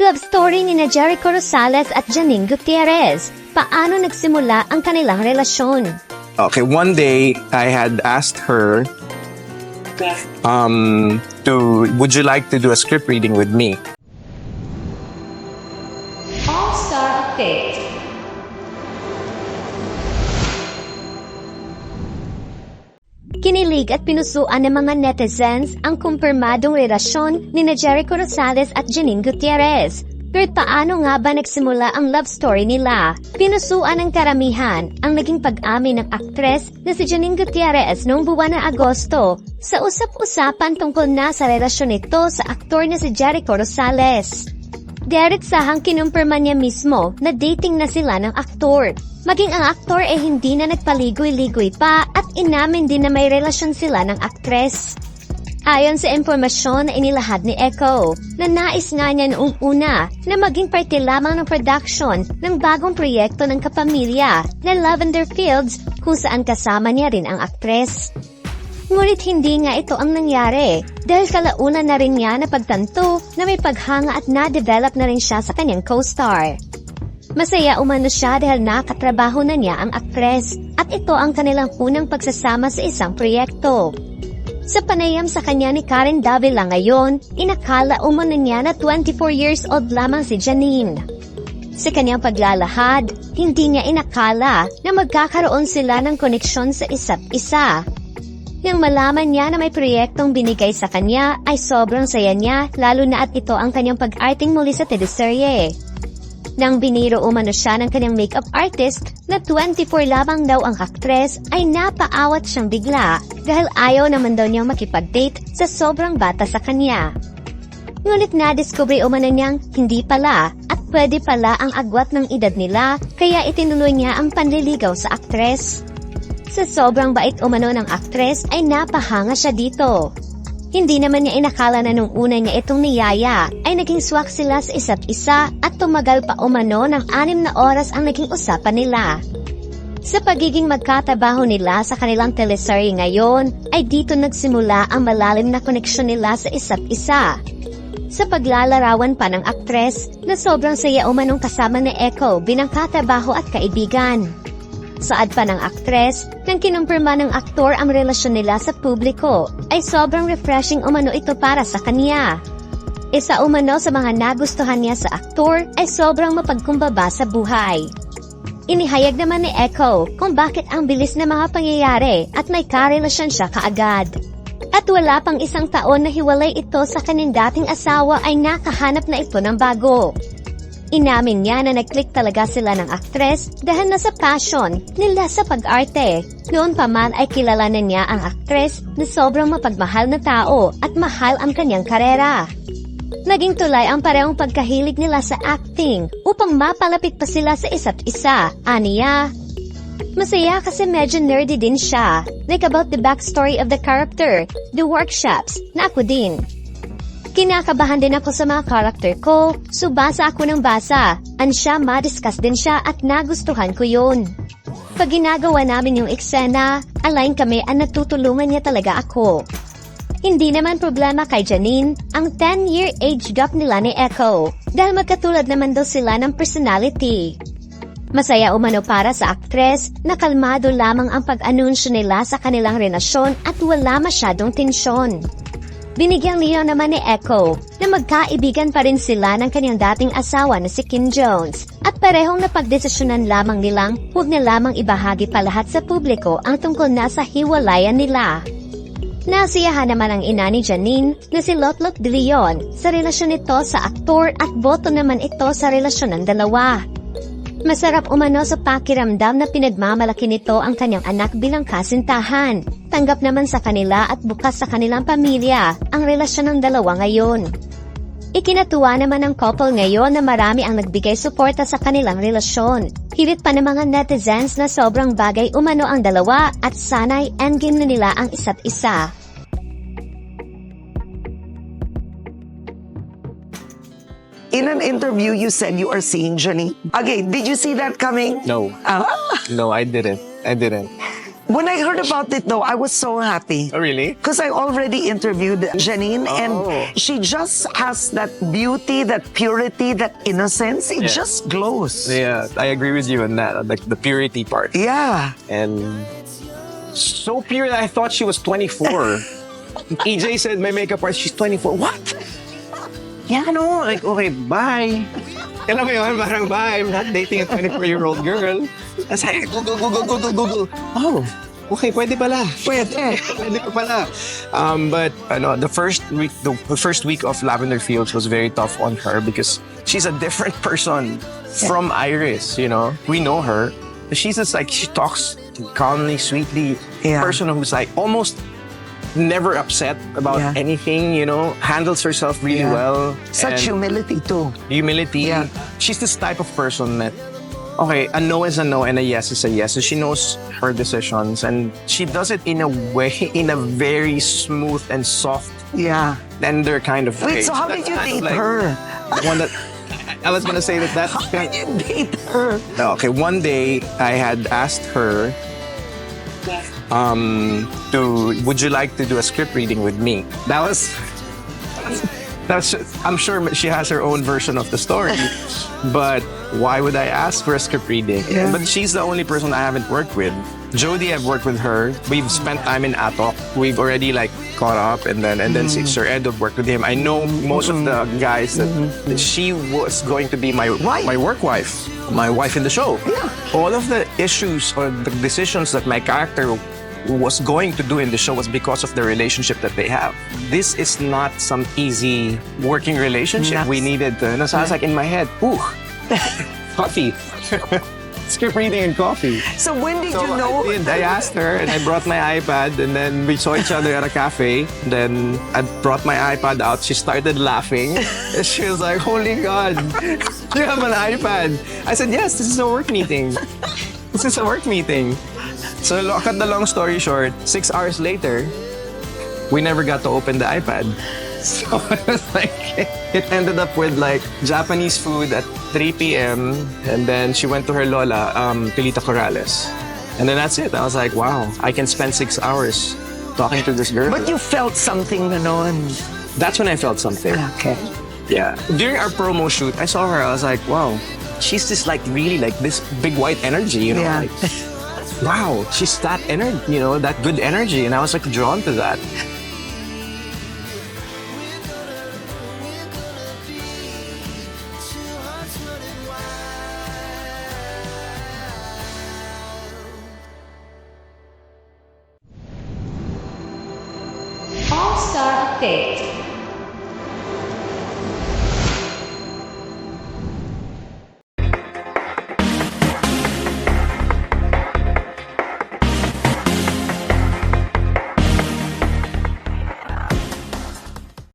Love story ni Jericho Rosales at Janine Gutierrez. Paano nagsimula ang kanilang relasyon? Okay, one day I had asked her would you like to do a script reading with me? All-Star Update. Kinilig at pinusuan ng mga netizens ang kumpirmadong relasyon ni Jericho Rosales at Janine Gutierrez. Pero paano nga ba nagsimula ang love story nila? Pinusuan ng karamihan ang naging pag-amin ng aktres na si Janine Gutierrez noong buwan ng Agosto sa usap-usapan tungkol na sa relasyon nito sa aktor na si Jericho Rosales. Diretsahang kinumpirma niya mismo na dating na sila ng aktor. Maging ang aktor ay hindi na nagpaligoy-ligoy pa at inamin din na may relasyon sila ng aktres. Ayon sa impormasyon na inilahad ni Echo, na nais nga niya noong una na maging parte lamang ng production ng bagong proyekto ng kapamilya na Lavender Fields kung saan kasama niya rin ang aktres. Ngunit hindi nga ito ang nangyari dahil kalaunan na rin niya na pagtanto na may paghanga at na-develop na rin siya sa kanyang co-star. Masaya umano siya dahil nakatrabaho na niya ang aktres at ito ang kanilang unang pagsasama sa isang proyekto. Sa panayam sa kanya ni Karen Davila ngayon, inakala umano niya na 24 years old lamang si Janine. Sa kanyang paglalahad, hindi niya inakala na magkakaroon sila ng koneksyon sa isa't isa. Nang malaman niya na may proyektong binigay sa kanya ay sobrang saya niya lalo na at ito ang kanyang pag-arting muli sa teleserye. Nang biniro umano siya ng kanyang makeup artist na 24 lamang daw ang aktres ay napaawat siyang bigla dahil ayaw naman daw niyang makipag-date sa sobrang bata sa kanya. Ngunit nadiskubre umano niyang hindi pala at pwede pala ang agwat ng edad nila kaya itinuloy niya ang panliligaw sa aktres. Sa sobrang bait umano ng aktres ay napahanga siya dito. Hindi naman niya inakala na nung una niya itong niyaya ay naging swak sila sa isa't isa at tumagal pa umano ng 6 na oras ang naging usapan nila. Sa pagiging magkatabaho nila sa kanilang teleserye ngayon ay dito nagsimula ang malalim na koneksyon nila sa isa't isa. Sa paglalarawan pa ng aktres na sobrang saya umanong kasama ni Echo bilang katabaho at kaibigan. Saad pa ng aktres, nang kinumpirma ng aktor ang relasyon nila sa publiko, ay sobrang refreshing umano ito para sa kanya. Isa umano sa mga nagustuhan niya sa aktor ay sobrang mapagkumbaba sa buhay. Inihayag naman ni Echo kung bakit ang bilis na mga pangyayari at may karelasyon siya kaagad. At wala pang 1 taon na hiwalay ito sa kanyang dating asawa ay nakahanap na ito ng bago. Inamin niya na nag-click talaga sila ng aktres dahil nasa passion nila sa pag-arte. Noon pa man ay kilala na niya ang aktres na sobrang mapagmahal na tao at mahal ang kanyang karera. Naging tulay ang parehong pagkahilig nila sa acting upang mapalapit pa sila sa isa't isa, aniya. Masaya kasi medyo nerdy din siya, like about the backstory of the character, the workshops, na ako din. Kinakabahan din ako sa mga karakter ko, so basa ako ng basa. Ansya, madiscuss din siya at nagustuhan ko yun. Pag ginagawa namin yung eksena, align kami at natutulungan niya talaga ako. Hindi naman problema kay Janine, ang 10-year age gap nila ni Echo, dahil magkatulad naman daw sila ng personality. Masaya umano para sa aktres na kalmado lamang ang pag-anunsyo nila sa kanilang relasyon at wala masyadong tensyon. Binigyang liyaw naman ni Echo na magkaibigan pa rin sila ng kanyang dating asawa na si Kim Jones at parehong napagdesisyonan lamang nilang huwag na lamang ibahagi pa lahat sa publiko ang tungkol na sa hiwalayan nila. Nasiyahan naman ang ina ni Janine na si Lotlot de Leon sa relasyon nito sa aktor at boto naman ito sa relasyon ng dalawa. Masarap umano sa pakiramdam na pinagmamalaki nito ang kanyang anak bilang kasintahan. Tanggap naman sa kanila at bukas sa kanilang pamilya ang relasyon ng dalawa ngayon. Ikinatuwa naman ng couple ngayon na marami ang nagbigay suporta sa kanilang relasyon. Hirit pa ng mga netizens na sobrang bagay umano ang dalawa at sana'y endgame na nila ang isa't isa. In an interview, you said you are seeing Janine. Okay, did you see that coming? No. No, I didn't. When I heard about it though, I was so happy. Oh, really? Because I already interviewed Janine and she just has that beauty, that purity, that innocence. It just glows. Yeah, I agree with you on that. Like the purity part. Yeah. And so pure that I thought she was 24. EJ said my makeup artist, she's 24. What? Yeah, no. Like, okay, bye. Alam mo yun, parang bye. I'm not dating a 24-year-old girl. Tapos ay, Google. Oh, okay, pwede pala. Pwede pa pala. But the first week of Lavender Fields was very tough on her because she's a different person from Iris, you know. We know her. She's just like, she talks calmly, sweetly. Yeah. Person who's like almost never upset about anything, you know, handles herself really well. Such And humility too. humility. Yeah. She's this type of person that, okay, a no is a no and a yes is a yes. So she knows her decisions and she does it in a way, in a very smooth and soft, Yeah. tender kind of way. Wait, so how did that's you kind of date like her? the one that I was gonna say that. How did you date her? Okay, one day I had asked her would you like to do a script reading with me? That's I'm sure she has her own version of the story, but why would I ask for a script reading? Yeah. But she's the only person I haven't worked with. Jody, I've worked with her. We've spent time in Atok. We've already like caught up, and then Sir Ed have worked with him. I know most of the guys that she was going to be my work wife, my wife in the show. Yeah. All of the issues or the decisions that my character was going to do in the show was because of the relationship that they have. This is not some easy working relationship. Yes. We needed to, so I was like in my head, ooh, coffee. Script reading and coffee. So when did So you know? I asked her and I brought my iPad and then we saw each other at a cafe. Then I brought my iPad out. She started laughing. She was like, holy God, you have an iPad. I said, yes, this is a work meeting. This is a work meeting. So cut the long story short, 6 hours later, we never got to open the iPad. So it was like, it ended up with like Japanese food at 3 p.m. And then she went to her lola, Pilita Corrales. And then that's it. I was like, wow, I can spend 6 hours talking to this girl. But you felt something, ganon. That's when I felt something. Okay. Yeah. During our promo shoot, I saw her. I was like, wow, she's just like really like this big white energy, you know? Yeah. Like, wow, she's that energy, you know, that good energy. And I was like drawn to that.